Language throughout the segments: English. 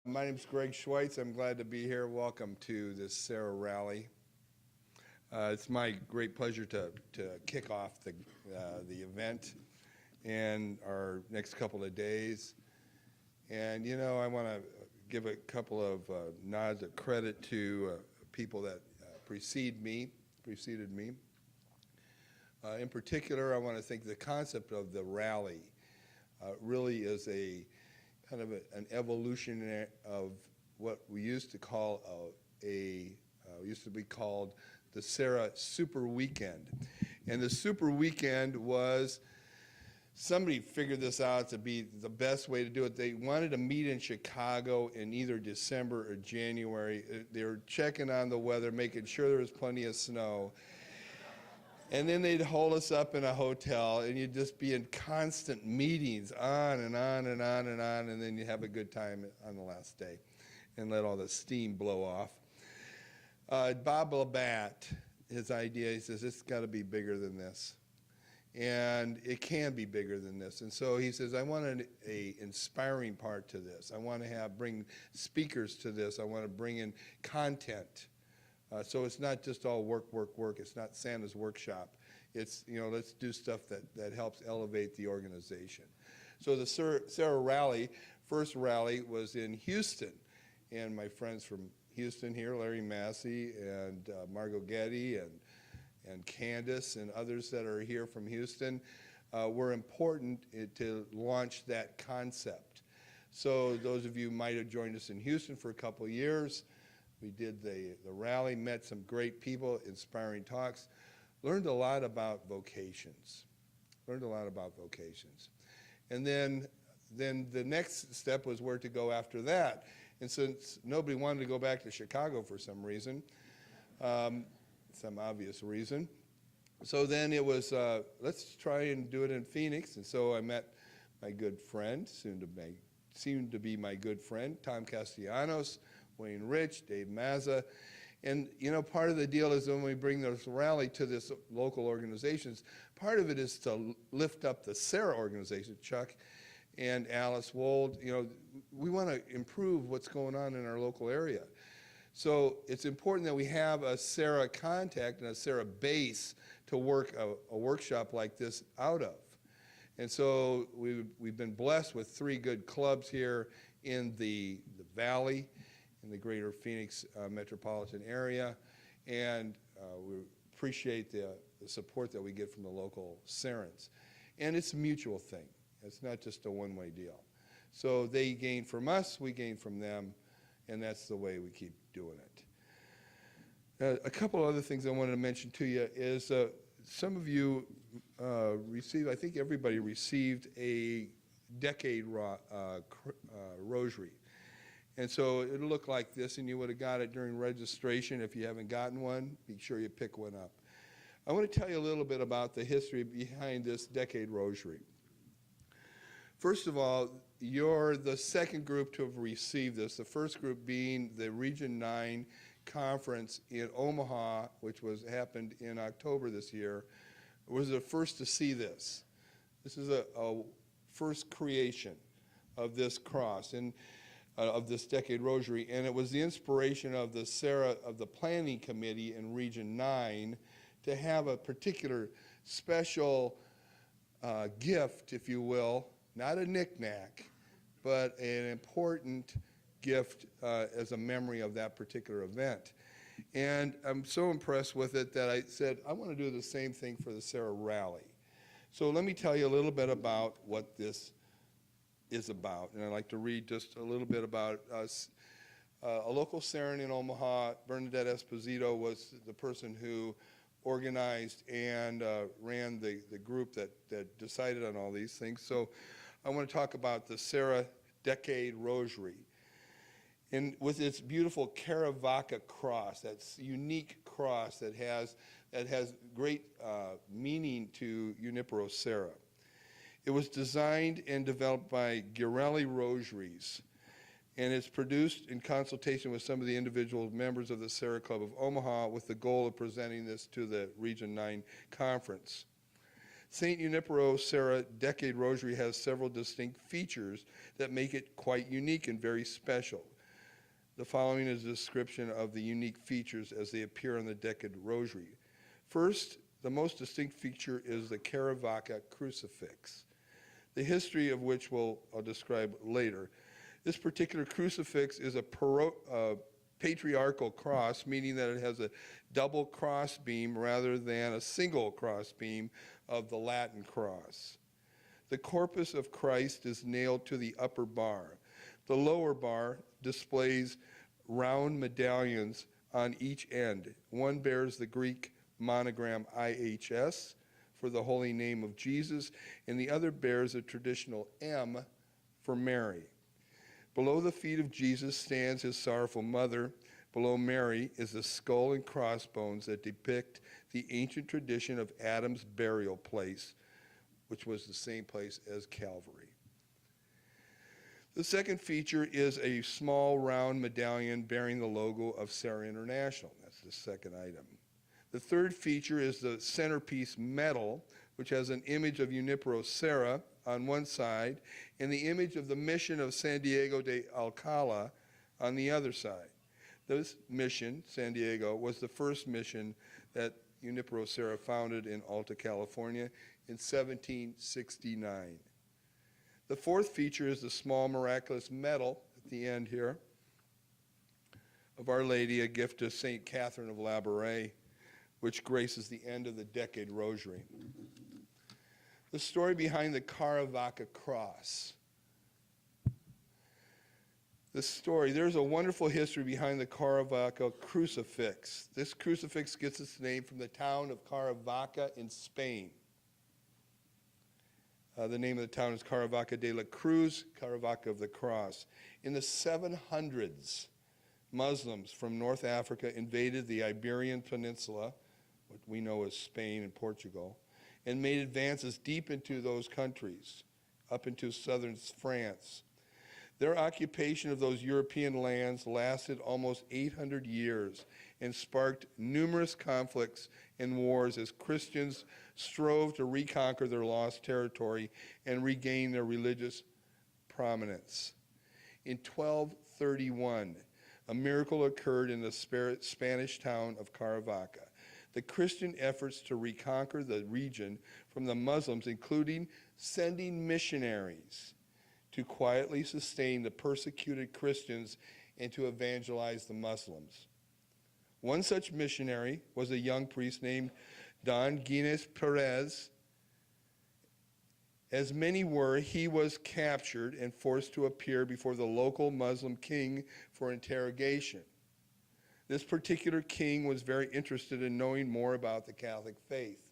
My name is Greg Schwietz. I'm glad to be here. Welcome to this Serra rally. It's my great pleasure to kick off the event and our next couple of days. And, you know, I want to give a couple of nods of credit to people that preceded me. In particular, I want to think the concept of the rally really is a kind of an evolution of what we used to call used to be called the Serra Super Weekend. And the Super Weekend was, somebody figured this out to be the best way to do it. They wanted to meet in Chicago in either December or January. They were checking on the weather, making sure there was plenty of snow. And then they'd hold us up in a hotel, and you'd just be in constant meetings, on and on and on and on, and then you have a good time on the last day and let all the steam blow off. Bob Labatt, his idea, he says, it's got to be bigger than this. And it can be bigger than this. And so he says, I want an inspiring part to this. I want to bring speakers to this. I want to bring in content. So it's not just all work, work, work. It's not Santa's workshop. It's, you know, let's do stuff that helps elevate the organization. So the Serra rally, first rally was in Houston. And my friends from Houston here, Larry Massey and Margot Getty and Candace and others that are here from Houston were important to launch that concept. So those of you might have joined us in Houston for a couple of years. We did the rally, met some great people, inspiring talks, learned a lot about vocations. And then the next step was where to go after that. And since nobody wanted to go back to Chicago for some reason, some obvious reason, so then it was, let's try and do it in Phoenix. And so I met my good friend, soon to be my good friend, Tom Castellanos, Wayne Rich, Dave Mazza. And, you know, part of the deal is when we bring this rally to this local organizations, part of it is to lift up the Serra organization, Chuck and Alice Wold. You know, we want to improve what's going on in our local area. So it's important that we have a Serra contact and a Serra base to work a workshop like this out of. And so we've been blessed with 3 good clubs here in the Valley, in the greater Phoenix metropolitan area, and we appreciate the support that we get from the local Serrans. And it's a mutual thing. It's not just a one-way deal. So they gain from us, we gain from them, and that's the way we keep doing it. A couple other things I wanted to mention to you is some of you received, I think everybody received a decade rosary. And so it'll look like this, and you would have got it during registration. If you haven't gotten one, be sure you pick one up. I want to tell you a little bit about the history behind this decade rosary. First of all, you're the second group to have received this, the first group being the Region 9 conference in Omaha, which happened in October this year, was the first to see this. This is a first creation of this cross. And of this decade rosary, and it was the inspiration of the Serra, of the planning committee in Region 9 to have a particular special gift, if you will, not a knick-knack, but an important gift as a memory of that particular event. And I'm so impressed with it that I said, I want to do the same thing for the Serra rally. So let me tell you a little bit about what this is about, and I'd like to read just a little bit about us. A local Serran in Omaha, Bernadette Esposito, was the person who organized and ran the group that decided on all these things. So I want to talk about the Serra Decade Rosary. And with its beautiful Caravaca cross, that's unique cross that has great meaning to Junipero Serra. It was designed and developed by Ghirelli Rosaries, and it's produced in consultation with some of the individual members of the Serra Club of Omaha with the goal of presenting this to the Region 9 conference. St. Junipero Serra Decade Rosary has several distinct features that make it quite unique and very special. The following is a description of the unique features as they appear on the decade rosary. First, the most distinct feature is the Caravaca crucifix, the history of which I'll describe later. This particular crucifix is a patriarchal cross, meaning that it has a double cross beam rather than a single cross beam of the Latin cross. The corpus of Christ is nailed to the upper bar. The lower bar displays round medallions on each end. One bears the Greek monogram IHS for the Holy Name of Jesus, and the other bears a traditional M for Mary. Below the feet of Jesus stands his sorrowful mother. Below Mary is the skull and crossbones that depict the ancient tradition of Adam's burial place, which was the same place as Calvary. The second feature is a small round medallion bearing the logo of Serra International. That's the second item. The third feature is the centerpiece medal, which has an image of Junipero Serra on one side and the image of the mission of San Diego de Alcala on the other side. This mission, San Diego, was the first mission that Junipero Serra founded in Alta California in 1769. The fourth feature is the small miraculous medal at the end here of Our Lady, a gift to St. Catherine of Labouré, which graces the end of the decade rosary. The story behind the Caravaca cross. There's a wonderful history behind the Caravaca crucifix. This crucifix gets its name from the town of Caravaca in Spain. The name of the town is Caravaca de la Cruz, Caravaca of the Cross. In the 700s, Muslims from North Africa invaded the Iberian Peninsula, what we know as Spain and Portugal, and made advances deep into those countries, up into southern France. Their occupation of those European lands lasted almost 800 years and sparked numerous conflicts and wars as Christians strove to reconquer their lost territory and regain their religious prominence. In 1231, a miracle occurred in the Spanish town of Caravaca. The Christian efforts to reconquer the region from the Muslims, including sending missionaries to quietly sustain the persecuted Christians and to evangelize the Muslims. One such missionary was a young priest named Don Guinness Perez. As many were, he was captured and forced to appear before the local Muslim king for interrogation. This particular king was very interested in knowing more about the Catholic faith,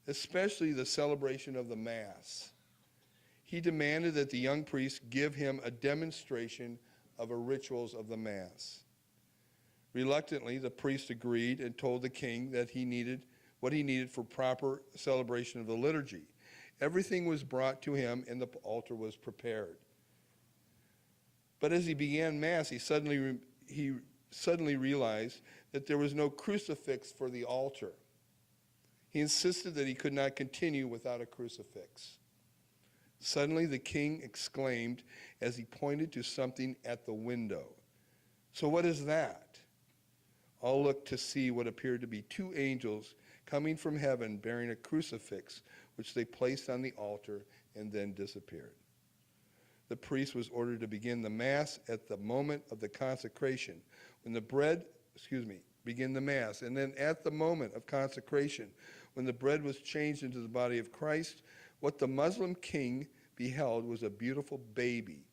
especially the celebration of the Mass. He demanded that the young priest give him a demonstration of the rituals of the Mass. Reluctantly, the priest agreed and told the king that what he needed for proper celebration of the liturgy. Everything was brought to him and the altar was prepared. But as he began Mass, he suddenly realized that there was no crucifix for the altar. He insisted that he could not continue without a crucifix. Suddenly the king exclaimed as he pointed to something at the window. "So what is that?" All looked to see what appeared to be two angels coming from heaven bearing a crucifix, which they placed on the altar and then disappeared. The priest was ordered to begin the Mass at the moment of the consecration. Begin the Mass. And then at the moment of consecration, when the bread was changed into the body of Christ, what the Muslim king beheld was a beautiful baby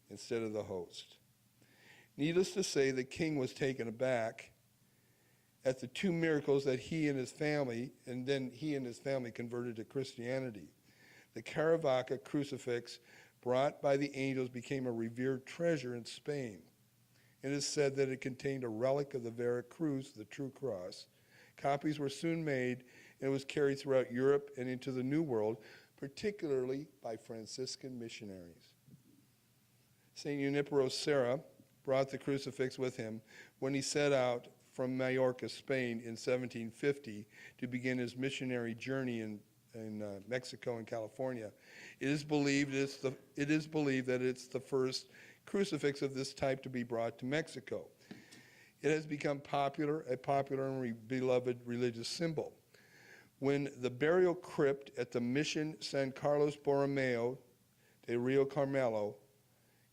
instead of the host. Needless to say, the king was taken aback at the two miracles that he and his family converted to Christianity. The Caravaca crucifix brought by the angels became a revered treasure in Spain. It is said that it contained a relic of the Vera Cruz, the true cross. Copies were soon made, and it was carried throughout Europe and into the New World, particularly by Franciscan missionaries. St. Junipero Serra brought the crucifix with him when he set out from Majorca, Spain in 1750 to begin his missionary journey in Mexico and California. It is believed that it's the first crucifix of this type to be brought to Mexico. It has become a popular and beloved religious symbol. When the burial crypt at the Mission San Carlos Borromeo de Rio Carmelo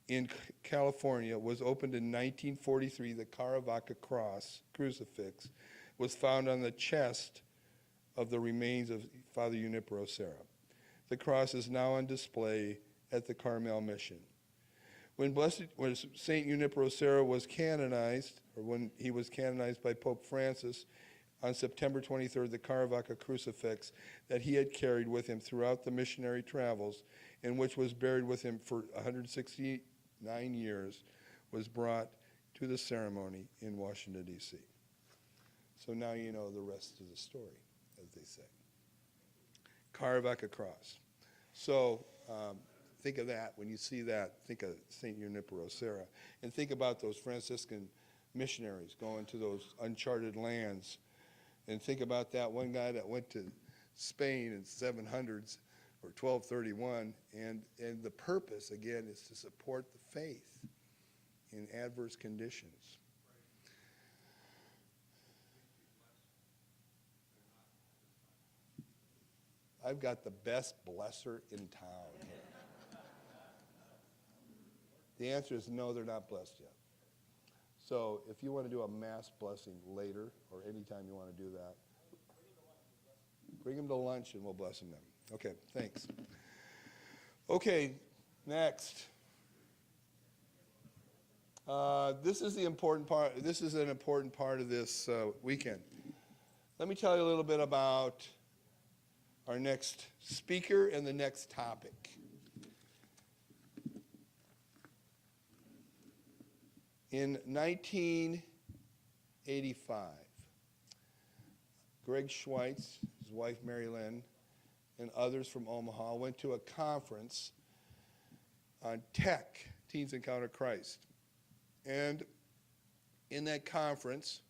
in California was opened in 1943, the Caravaca cross, crucifix, was found on the chest of the remains of Father Junipero Serra. The cross is now on display at the Carmel Mission. When St. Junipero Serra was canonized, or when he was canonized by Pope Francis on September 23rd, the Caravaca crucifix that he had carried with him throughout the missionary travels, and which was buried with him for 169 years, was brought to the ceremony in Washington, D.C. So now you know the rest of the story, as they say. Caravaca cross. So think of that. When you see that, think of St. Junipero Serra. And think about those Franciscan missionaries going to those uncharted lands. And think about that one guy that went to Spain in 700s or 1231. And the purpose, again, is to support the faith in adverse conditions. I've got the best blesser in town here. The answer is no, they're not blessed yet. So if you want to do a mass blessing later, or anytime you want to do that, bring them to lunch and we'll bless them then. Okay, thanks. Okay, next. This is the important part. This is an important part of this weekend. Let me tell you a little bit about our next speaker and the next topic. In 1985, Greg Schwietz, his wife Mary Lynn, and others from Omaha went to a conference on tech, Teens Encounter Christ. And in that conference,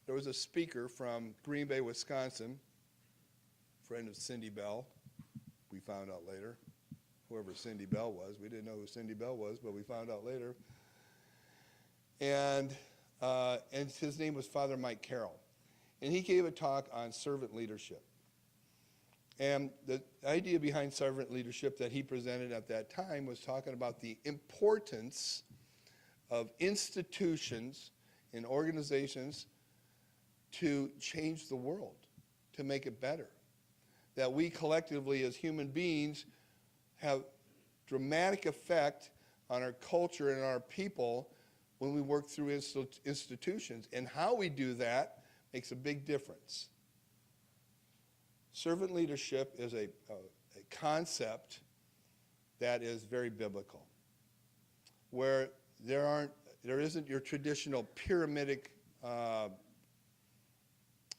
there was a speaker from Green Bay, Wisconsin, friend of Cindy Bell, we found out later. Whoever Cindy Bell was, we didn't know who Cindy Bell was, but we found out later. And his name was Father Mike Carroll. And he gave a talk on servant leadership. And the idea behind servant leadership that he presented at that time was talking about the importance of institutions and organizations to change the world, to make it better. That we collectively as human beings have dramatic effect on our culture and our people when we work through institutions. And how we do that makes a big difference. Servant leadership is a concept that is very biblical, where there isn't your traditional pyramidic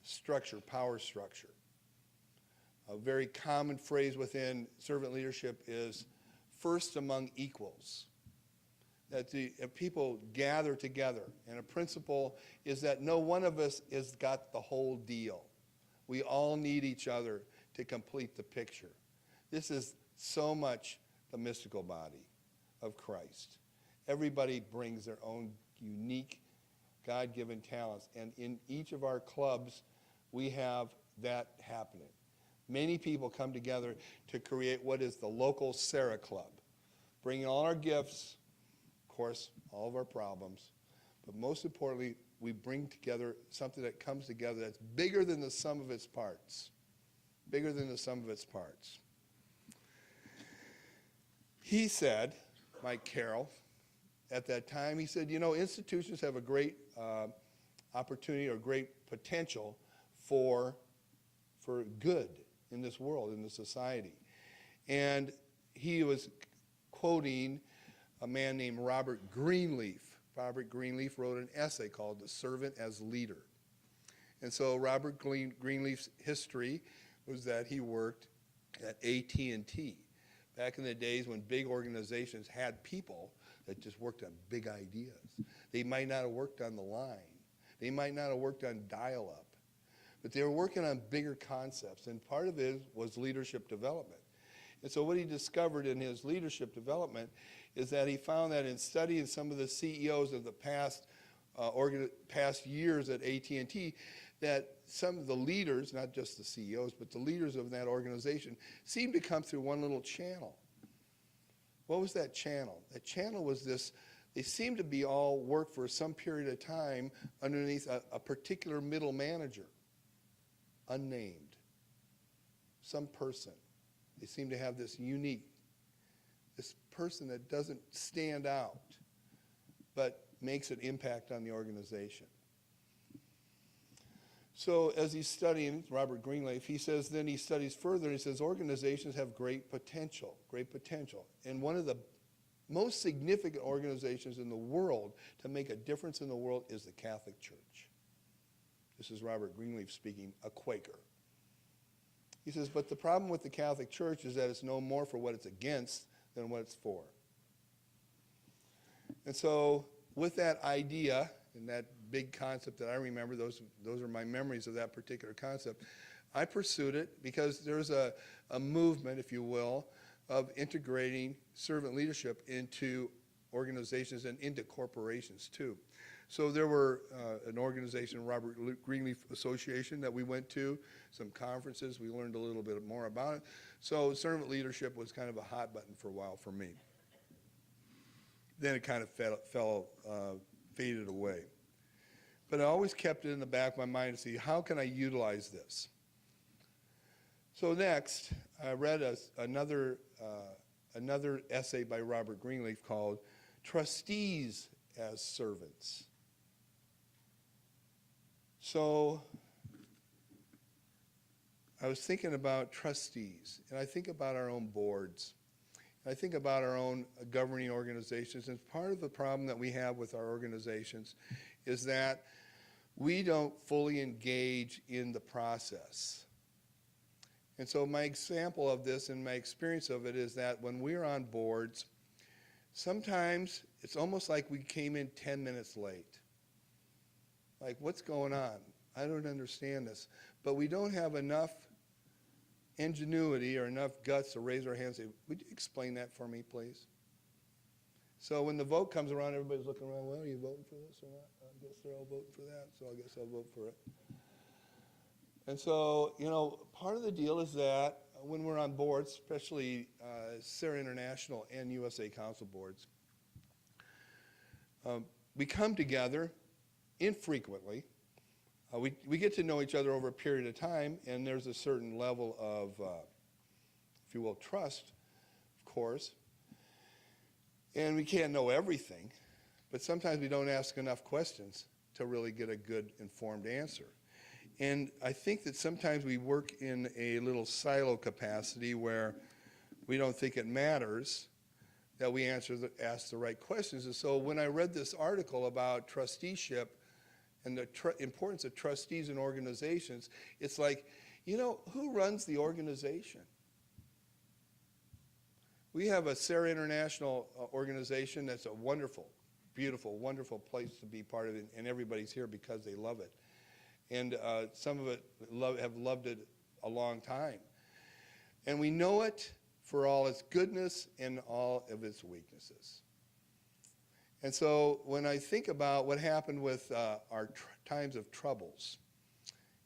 structure, power structure. A very common phrase within servant leadership is first among equals. That the people gather together. And a principle is that no one of us has got the whole deal. We all need each other to complete the picture. This is so much the mystical body of Christ. Everybody brings their own unique God-given talents. And in each of our clubs, we have that happening. Many people come together to create what is the local Serra Club, bringing all our gifts, of course, all of our problems, but most importantly, we bring together something that comes together that's bigger than the sum of its parts, bigger than the sum of its parts. He said, Mike Carroll, at that time, he said, you know, institutions have a great opportunity or great potential for good in this world, in this society. And he was quoting a man named Robert Greenleaf. Robert Greenleaf wrote an essay called The Servant as Leader. And so Robert Greenleaf's history was that he worked at AT&T back in the days when big organizations had people that just worked on big ideas. They might not have worked on the line. They might not have worked on dial-up. But they were working on bigger concepts, and part of it was leadership development. And so what he discovered in his leadership development is that he found that in studying some of the CEOs of the past years at AT&T, that some of the leaders, not just the CEOs, but the leaders of that organization seemed to come through one little channel. What was that channel? That channel was this, they seemed to be all work for some period of time underneath a particular middle manager, unnamed, some person. They seem to have this unique, this person that doesn't stand out, but makes an impact on the organization. So as he's studying, Robert Greenleaf, he says, then he studies further, and he says, organizations have great potential, great potential. And one of the most significant organizations in the world to make a difference in the world is the Catholic Church. This is Robert Greenleaf speaking, a Quaker. He says, but the problem with the Catholic Church is that it's no more for what it's against than what it's for. And so with that idea and that big concept that I remember, those are my memories of that particular concept, I pursued it because there's a movement, if you will, of integrating servant leadership into organizations and into corporations too. So there were an organization, Robert Greenleaf Association, that we went to, some conferences, we learned a little bit more about it. So servant leadership was kind of a hot button for a while for me. Then it kind of faded away. But I always kept it in the back of my mind to see, how can I utilize this? So next, I read another essay by Robert Greenleaf called Trustees as Servants. So I was thinking about trustees, and I think about our own boards. I think about our own governing organizations, and part of the problem that we have with our organizations is that we don't fully engage in the process. And so my example of this and my experience of it is that when we're on boards, sometimes it's almost like we came in 10 minutes late. Like, what's going on? I don't understand this. But we don't have enough ingenuity or enough guts to raise our hands and say, would you explain that for me, please? So when the vote comes around, everybody's looking around, well, are you voting for this or not? I guess they're all voting for that, so I guess I'll vote for it. And so, you know, part of the deal is that when we're on boards, especially Serra International and USA Council boards, we come together infrequently. We get to know each other over a period of time, and there's a certain level of, if you will, trust, of course. And we can't know everything, but sometimes we don't ask enough questions to really get a good informed answer. And I think that sometimes we work in a little silo capacity where we don't think it matters that we ask the right questions. And so when I read this article about trusteeship and the importance of trustees in organizations, it's like, you know, who runs the organization? We have a Serra International organization that's a wonderful, beautiful, wonderful place to be part of it, and everybody's here because they love it. And some of it have loved it a long time. And we know it for all its goodness and all of its weaknesses. And so when I think about what happened with our times of troubles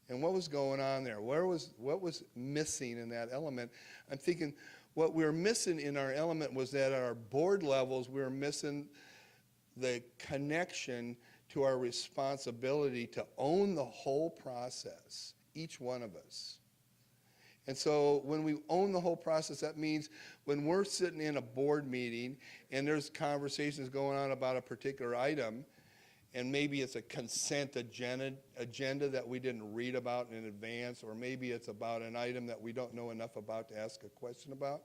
and what was going on there, what was missing in that element, I'm thinking what we were missing in our element was that at our board levels, we were missing the connection to our responsibility to own the whole process, each one of us. And so when we own the whole process, that means when we're sitting in a board meeting and there's conversations going on about a particular item, and maybe it's a consent agenda that we didn't read about in advance, or maybe it's about an item that we don't know enough about to ask a question about,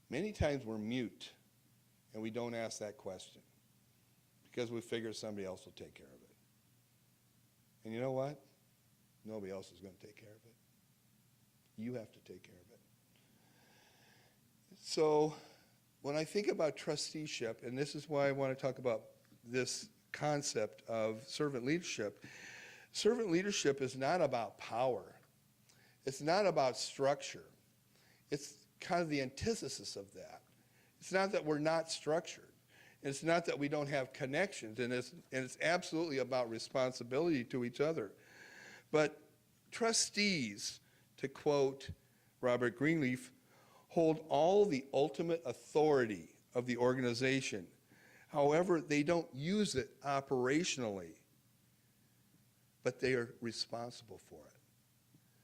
many times we're mute and we don't ask that question because we figure somebody else will take care of it. And you know what? Nobody else is going to take care of it. You have to take care of it. So when I think about trusteeship, and this is why I want to talk about this concept of servant leadership is not about power. It's not about structure. It's kind of the antithesis of that. It's not that we're not structured. It's not that we don't have connections, and it's absolutely about responsibility to each other. But trustees, to quote Robert Greenleaf, hold all the ultimate authority of the organization. However, they don't use it operationally, but they are responsible for it.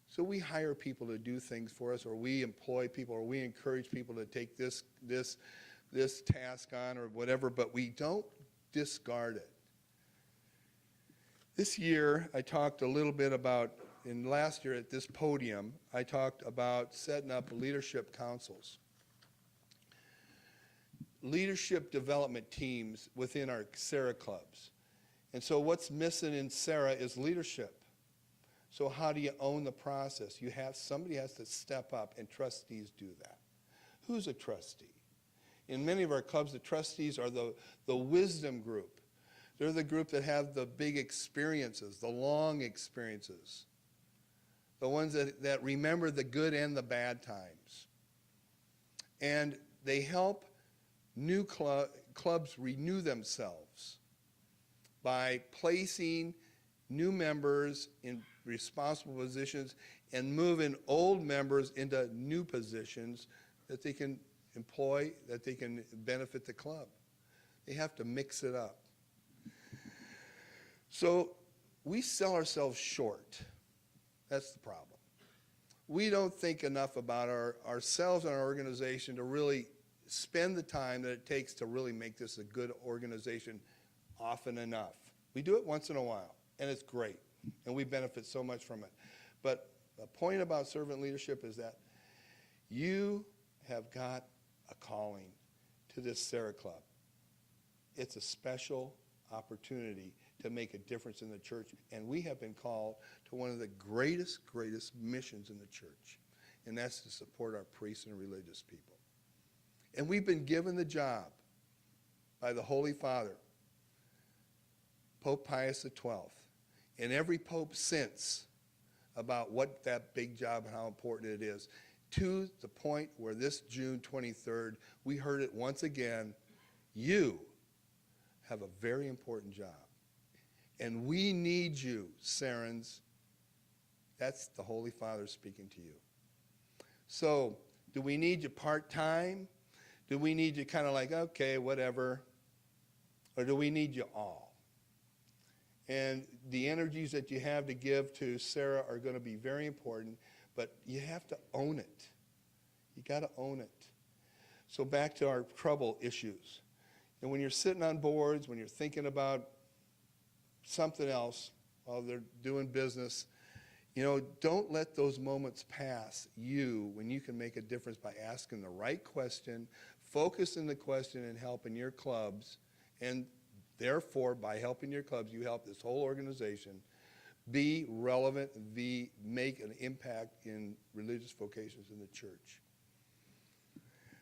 So we hire people to do things for us, or we employ people, or we encourage people to take this task on or whatever, but we don't discard it. This year, I talked a little bit about, and last year at this podium, I talked about setting up leadership councils. Leadership development teams within our Serra clubs. And so what's missing in Serra is leadership. So how do you own the process? Somebody has to step up, and trustees do that. Who's a trustee? In many of our clubs, the trustees are the wisdom group. They're the group that have the big experiences, the long experiences, the ones that remember the good and the bad times. And they help new clubs renew themselves by placing new members in responsible positions and moving old members into new positions that they can employ, that they can benefit the club. They have to mix it up. So we sell ourselves short. That's the problem. We don't think enough about ourselves and our organization to really spend the time that it takes to really make this a good organization often enough. We do it once in a while, and it's great, and we benefit so much from it. But the point about servant leadership is that you have got a calling to this Serra Club. It's a special opportunity to make a difference in the church, and we have been called to one of the greatest missions in the church, and that's to support our priests and religious people. And we've been given the job by the Holy Father, Pope Pius XII, and every pope since, about what that big job and how important it is, to the point where this June 23rd, we heard it once again, you have a very important job. And we need you, Serrans. That's the Holy Father speaking to you. So, do we need you part-time? Do we need you kind of like, okay, whatever? Or do we need you all? And the energies that you have to give to Serra are going to be very important, but you have to own it. You got to own it. So back to our trouble issues. And when you're sitting on boards, when you're thinking about something else while they're doing business, don't let those moments pass when you can make a difference by asking the right question, focusing the question, and helping your clubs. And therefore, by helping your clubs, you help this whole organization be relevant, make an impact in religious vocations in the church.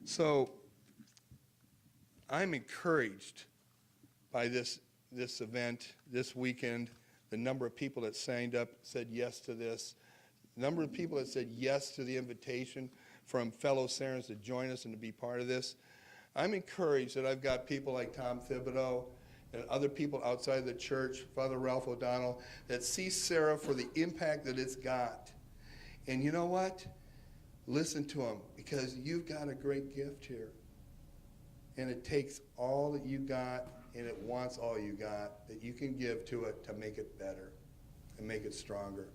So I'm encouraged by this event this weekend, the number of people that signed up, said yes to this, the number of people that said yes to the invitation from fellow Serrans to join us and to be part of this. I'm encouraged that I've got people like Tom Thibodeau and other people outside the church, Father Ralph O'Donnell, that see Serra for the impact that it's got. And you know what? Listen to them, because you've got a great gift here. And it takes all that you got, and it wants all you got, that you can give to it to make it better and make it stronger.